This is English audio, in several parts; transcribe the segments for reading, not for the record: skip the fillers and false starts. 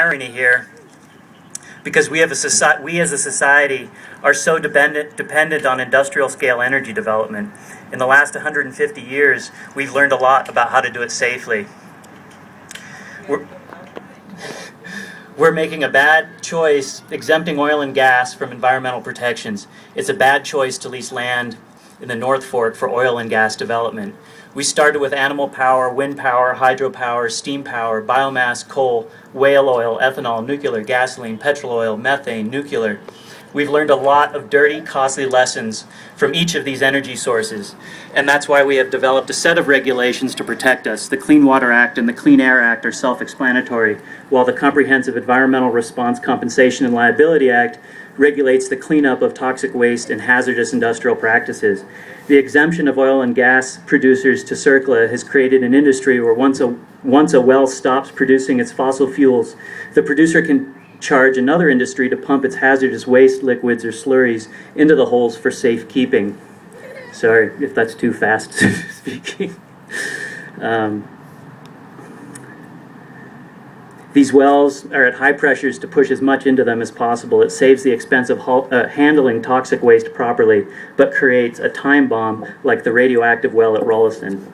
irony here, because we as a society are so dependent on industrial scale energy development. In the last 150 years, we've learned a lot about how to do it safely. We're making a bad choice exempting oil and gas from environmental protections. It's a bad choice to lease land in the North Fork for oil and gas development. We started with animal power, wind power, hydropower, steam power, biomass, coal, whale oil, ethanol, nuclear, gasoline, petrol oil, methane, nuclear. We've learned a lot of dirty, costly lessons from each of these energy sources, and that's why we have developed a set of regulations to protect us. The Clean Water Act and the Clean Air Act are self-explanatory, while the Comprehensive Environmental Response Compensation and Liability Act regulates the cleanup of toxic waste and hazardous industrial practices. The exemption of oil and gas producers to CERCLA has created an industry where once a well stops producing its fossil fuels, the producer can charge another industry to pump its hazardous waste, liquids, or slurries into the holes for safekeeping. Sorry if that's too fast speaking. These wells are at high pressures to push as much into them as possible. It saves the expense of handling toxic waste properly, but creates a time bomb like the radioactive well at Rolleston.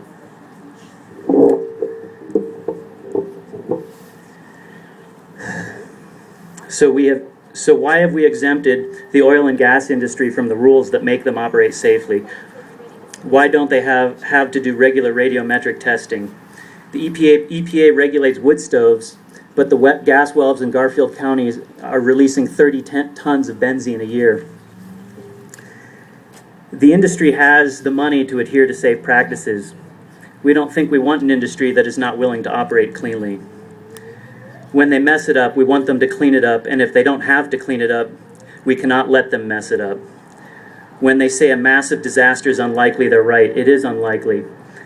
So why have we exempted the oil and gas industry from the rules that make them operate safely? Why don't they have to do regular radiometric testing? The EPA regulates wood stoves, but the wet gas wells in Garfield counties are releasing 30 tons of benzene a year. The industry has the money to adhere to safe practices. We don't think we want an industry that is not willing to operate cleanly. When they mess it up, we want them to clean it up, and if they don't have to clean it up, we cannot let them mess it up. When they say a massive disaster is unlikely, they're right. It is unlikely,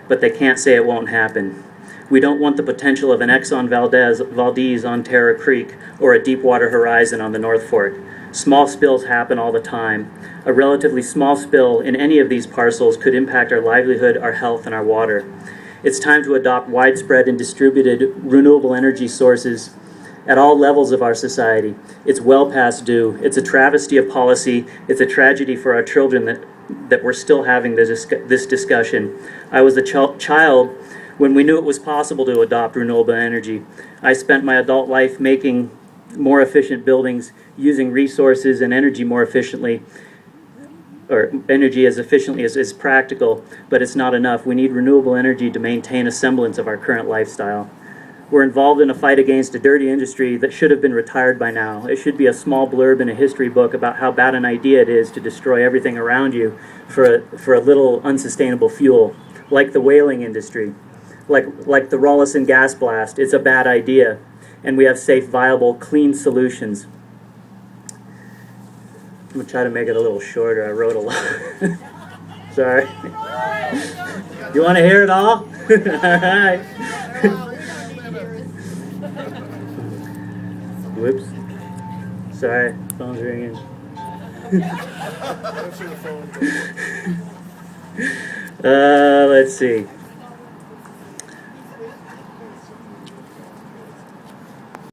but they can't say it won't happen. We don't want the potential of an Exxon Valdez on Terra Creek or a Deepwater Horizon on the North Fork. Small spills happen all the time. A relatively small spill in any of these parcels could impact our livelihood, our health, and our water. It's time to adopt widespread and distributed renewable energy sources at all levels of our society. It's well past due. It's a travesty of policy. It's a tragedy for our children that we're still having this discussion. I was a child when we knew it was possible to adopt renewable energy. I spent my adult life making more efficient buildings, using resources and energy more efficiently, or energy as efficiently as is practical, but it's not enough. We need renewable energy to maintain a semblance of our current lifestyle. We're involved in a fight against a dirty industry that should have been retired by now. It should be a small blurb in a history book about how bad an idea it is to destroy everything around you for a little unsustainable fuel, like the whaling industry, like the Rolleston gas blast. It's a bad idea, and we have safe, viable, clean solutions. I'm going to try to make it a little shorter. I wrote a lot. Sorry. You want to hear it all? All right. Whoops. Sorry. Phone's ringing. Let's see.